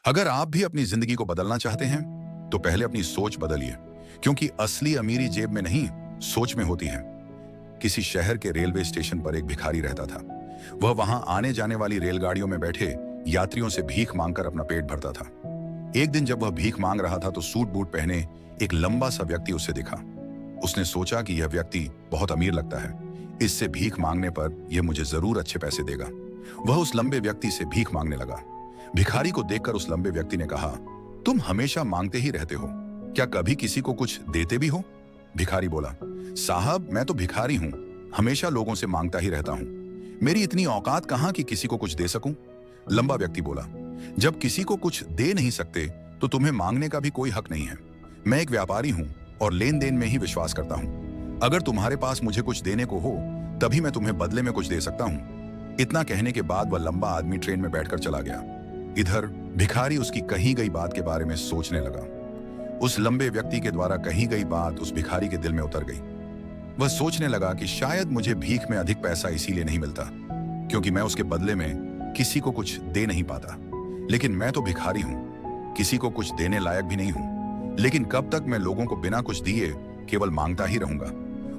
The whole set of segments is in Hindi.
अगर आप भी अपनी जिंदगी को बदलना चाहते हैं तो पहले अपनी सोच बदलिए, क्योंकि असली अमीरी जेब में नहीं, सोच में होती है। किसी शहर के रेलवे स्टेशन पर एक भिखारी रहता था। वह वहां आने जाने वाली रेलगाड़ियों में बैठे यात्रियों से भीख मांगकर अपना पेट भरता था। एक दिन जब वह भीख मांग रहा था तो सूट बूट पहने एक लंबा सा व्यक्ति उसे दिखा। उसने सोचा कि यह व्यक्ति बहुत अमीर लगता है, इससे भीख मांगने पर यह मुझे जरूर अच्छे पैसे देगा। वह उस लंबे व्यक्ति से भीख मांगने लगा। भिखारी को देखकर उस लंबे व्यक्ति ने कहा, तुम हमेशा मांगते ही रहते हो, क्या कभी किसी को कुछ देते भी हो? भिखारी बोला, साहब मैं तो भिखारी हूं, हमेशा लोगों से मांगता ही रहता हूं। मेरी इतनी औकात कहां कि किसी को कुछ दे सकूं? लंबा व्यक्ति बोला, जब किसी को कुछ दे नहीं सकते तो तुम्हें मांगने का भी कोई हक नहीं है। मैं एक व्यापारी हूं और लेन देन में ही विश्वास करता हूं। अगर तुम्हारे पास मुझे कुछ देने को हो तभी मैं तुम्हें बदले में कुछ दे सकता हूं। इतना कहने के बाद वह लंबा आदमी ट्रेन में बैठकर चला गया। इधर भिखारी उसकी कही गई बात के बारे में सोचने लगा। उस लंबे व्यक्ति के द्वारा कही गई बात उस भिखारी के दिल में उतर गई। वह सोचने लगा कि शायद मुझे भीख में अधिक पैसा इसीलिए नहीं मिलता क्योंकि मैं उसके बदले में किसी को कुछ दे नहीं पाता। लेकिन मैं तो भिखारी हूं, किसी को कुछ देने लायक भी नहीं हूं। लेकिन कब तक मैं लोगों को बिना कुछ दिए केवल मांगता ही रहूंगा?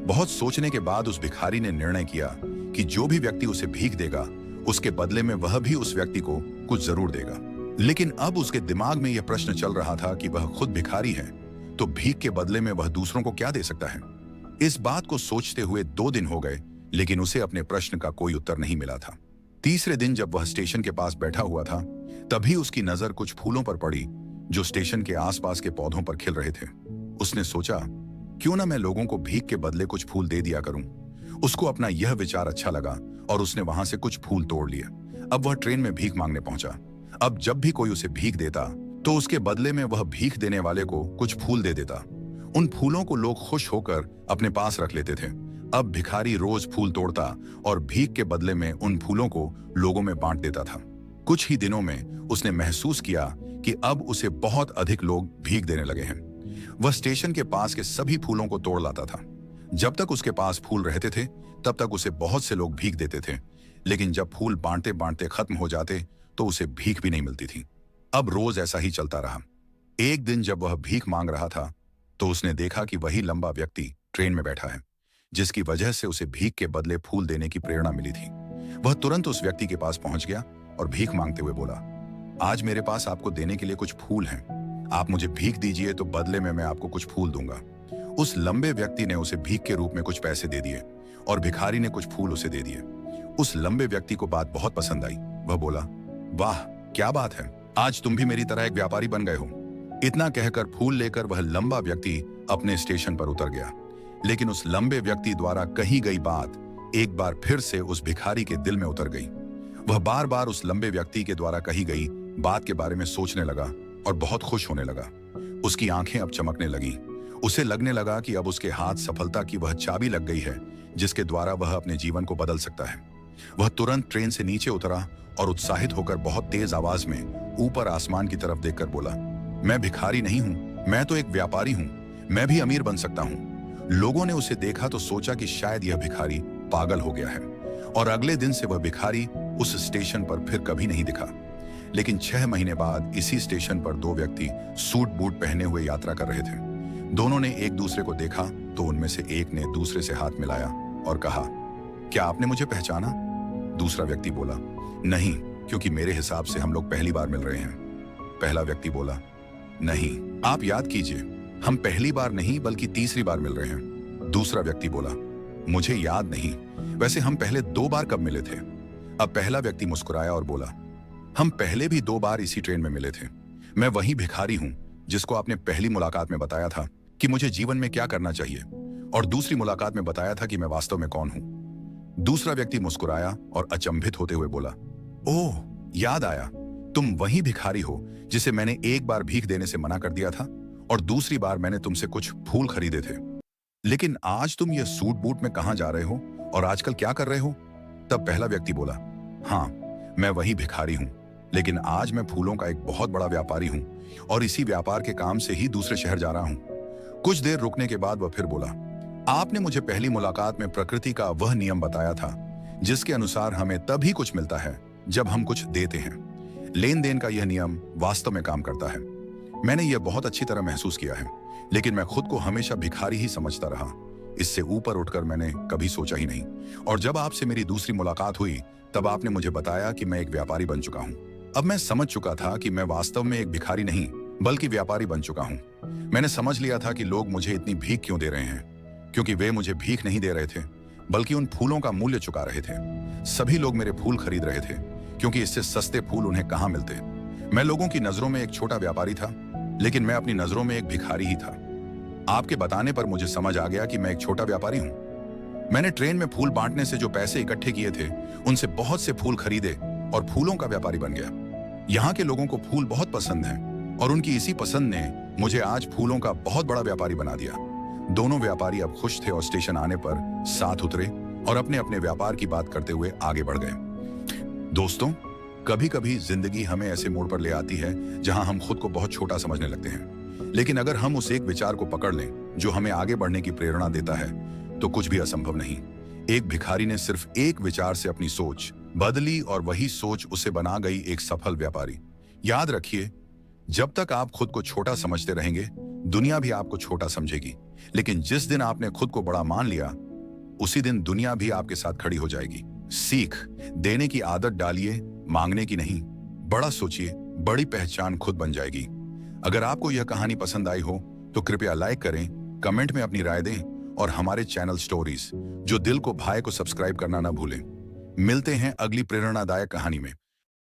बहुत सोचने के बाद उस भिखारी ने निर्णय किया कि जो भी व्यक्ति उसे भीख देगा उसके बदले में वह भी उस व्यक्ति को कुछ जरूर देगा। लेकिन अब उसके दिमाग में यह प्रश्न चल रहा था कि वह खुद भिखारी है तो भीख के बदले में वह दूसरों को क्या दे सकता है। इस बात को सोचते हुए 2 दिन हो गए, लेकिन उसे अपने प्रश्न का कोई उत्तर नहीं मिला था। तीसरे दिन जब वह स्टेशन के पास बैठा हुआ था तभी उसकी नजर कुछ फूलों पर पड़ी जो स्टेशन के आसपास के पौधों पर खिल रहे थे। उसने सोचा, क्यों ना मैं लोगों को भीख के बदले कुछ फूल दे दिया करूं। उसको अपना यह विचार अच्छा लगा और उसने वहां से कुछ फूल तोड़ लिए। अब वह ट्रेन में भीख मांगने पहुंचा। अब जब भी कोई उसे भीख देता तो उसके बदले में वह भीख देने वाले को कुछ फूल दे देता। उन फूलों को लोग खुश होकर अपने पास रख लेते थे। अब भिखारी रोज फूल तोड़ता और भीख के बदले में उन फूलों को लोगों में बांट देता था। कुछ ही दिनों में उसने महसूस किया कि अब उसे बहुत अधिक लोग भीख देने लगे हैं। वह स्टेशन के पास के सभी फूलों को तोड़ लाता था। जब तक उसके पास फूल रहते थे तब तक उसे बहुत से लोग भीख देते थे, लेकिन जब फूल बांटते बांटते खत्म हो जाते तो उसे भीख भी नहीं मिलती थी। अब रोज ऐसा ही चलता रहा। एक दिन जब वह भीख मांग रहा था तो उसने देखा कि वही लंबा व्यक्ति ट्रेन में बैठा है, जिसकी वजह से उसे भीख के बदले फूल देने की प्रेरणा मिली थी। वह तुरंत उस व्यक्ति के पास पहुंच गया और भीख मांगते हुए बोला, आज मेरे पास आपको देने के लिए कुछ फूल हैं। आप मुझे भीख दीजिए तो बदले में मैं आपको कुछ फूल दूंगा। उस लंबे व्यक्ति ने उसे भीख के रूप में कुछ पैसे दे दिए और भिखारी ने कुछ फूल उसे दे दिए। उस लंबे व्यक्ति को बात बहुत पसंद आई। वह बोला, वाह क्या बात है, आज तुम भी मेरी तरह एक व्यापारी बन गए हो। इतना कहकर फूल लेकर वह लंबा व्यक्ति अपने स्टेशन पर उतर गया। लेकिन उस लंबे व्यक्ति द्वारा कही गई बात एक बार फिर से उस भिखारी के दिल में उतर गई। वह बार बार उस लंबे व्यक्ति के द्वारा कही गई बात के बारे में सोचने लगा और बहुत खुश होने लगा। उसकी आंखें अब चमकने लगी। उसे लगने लगा कि अब उसके हाथ सफलता की वह चाबी लग गई है जिसके द्वारा वह अपने जीवन को बदल सकता है। वह तुरंत ट्रेन से नीचे उतरा और उत्साहित होकर बहुत तेज आवाज में ऊपर आसमान की तरफ देखकर बोला, मैं भिखारी नहीं हूं, मैं तो एक व्यापारी हूं, मैं भी अमीर बन सकता हूं। लोगों ने उसे देखा तो सोचा कि शायद यह भिखारी पागल हो गया है और अगले दिन से वह भिखारी उस स्टेशन पर फिर कभी नहीं दिखा। लेकिन 6 महीने बाद इसी स्टेशन पर 2 व्यक्ति सूट बूट पहने हुए यात्रा कर रहे थे। दोनों ने एक दूसरे को देखा तो उनमें से एक ने दूसरे से हाथ मिलाया और कहा, क्या आपने मुझे पहचाना? दूसरा व्यक्ति बोला, नहीं, क्योंकि मेरे हिसाब से हम लोग पहली बार मिल रहे हैं। पहला व्यक्ति बोला, नहीं, आप याद कीजिए, हम पहली बार नहीं बल्कि तीसरी बार मिल रहे हैं। दूसरा व्यक्ति बोला, मुझे याद नहीं, वैसे हम पहले 2 बार कब मिले थे? अब पहला व्यक्ति मुस्कुराया और बोला, हम पहले भी 2 बार इसी ट्रेन में मिले थे। मैं वही भिखारी हूं जिसको आपने पहली मुलाकात में बताया था कि मुझे जीवन में क्या करना चाहिए और दूसरी मुलाकात में बताया था कि मैं वास्तव में कौन हूं। दूसरा व्यक्ति मुस्कुराया और अचंभित होते हुए बोला, ओह याद आया, तुम वही भिखारी हो जिसे मैंने एक बार भीख देने से मना कर दिया था और दूसरी बार मैंने तुमसे कुछ फूल खरीदे थे। लेकिन आज तुम ये सूट बूट में कहां जा रहे हो और आजकल क्या कर रहे हो? तब पहला व्यक्ति बोला, हाँ मैं वही भिखारी हूं, लेकिन आज मैं फूलों का एक बहुत बड़ा व्यापारी हूं और इसी व्यापार के काम से ही दूसरे शहर जा रहा हूं। कुछ देर रुकने के बाद वह फिर बोला, आपने मुझे पहली मुलाकात में प्रकृति का वह नियम बताया था जिसके अनुसार हमें तभी कुछ मिलता है जब हम कुछ देते हैं, लेन देन का यह नियम वास्तव में काम करता है। मैंने यह बहुत अच्छी तरह महसूस किया है, लेकिन मैं खुद को हमेशा भिखारी ही समझता रहा। इससे ऊपर उठकर मैंने कभी सोचा ही नहीं। और जब आपसे मेरी दूसरी मुलाकात हुई, तब आपने मुझे बताया कि मैं एक व्यापारी बन चुका हूं। अब मैं समझ चुका था कि मैं वास्तव में एक भिखारी नहीं, बल्कि व्यापारी बन चुका हूं। मैंने समझ लिया था कि लोग मुझे इतनी भीख क्यों दे रहे हैं, क्योंकि वे मुझे भीख नहीं दे रहे थे, बल्कि उन फूलों का मूल्य चुका रहे थे। सभी लोग मेरे फूल खरीद रहे थे, क्योंकि इससे सस्ते फूल उन्हें कहां मिलते। मैं लोगों की नजरों में एक छोटा व्यापारी था, लेकिन मैं अपनी नजरों में एक भिखारी ही था। आपके बताने पर मुझे समझ आ गया कि मैं एक छोटा व्यापारी हूं। मैंने ट्रेन में फूल बांटने से जो पैसे इकट्ठे किए थे, उनसे बहुत से फूल खरीदे और फूलों का व्यापारी बन गया। यहाँ के लोगों को फूल बहुत पसंद हैं, और उनकी इसी पसंद ने मुझे आज फूलों का बहुत बड़ा व्यापारी बना दिया। दोनों व्यापारी अब खुश थे और स्टेशन आने पर साथ उतरे और अपने अपने व्यापार की बात करते हुए आगे बढ़ गए। दोस्तों, कभी कभी जिंदगी हमें ऐसे मोड़ पर ले आती है जहां हम खुद को बहुत छोटा समझने लगते हैं, लेकिन अगर हम उस एक विचार को पकड़ लें जो हमें आगे बढ़ने की प्रेरणा देता है, तो कुछ भी असंभव नहीं। एक भिखारी ने सिर्फ एक विचार से अपनी सोच बदली, और वही सोच उसे बना गई एक सफल व्यापारी। याद रखिए, जब तक आप खुद को छोटा समझते रहेंगे, दुनिया भी आपको छोटा समझेगी। लेकिन जिस दिन आपने खुद को बड़ा मान लिया, उसी दिन दुनिया भी आपके साथ खड़ी हो जाएगी। सीख, देने की आदत डालिए, मांगने की नहीं। बड़ा सोचिए, बड़ी पहचान खुद बन जाएगी। अगर आपको यह कहानी पसंद आई हो तो कृपया लाइक करें, कमेंट में अपनी राय दें, और हमारे चैनल स्टोरीज जो दिल को भाए को सब्सक्राइब करना ना भूलें। मिलते हैं अगली प्रेरणादायक कहानी में।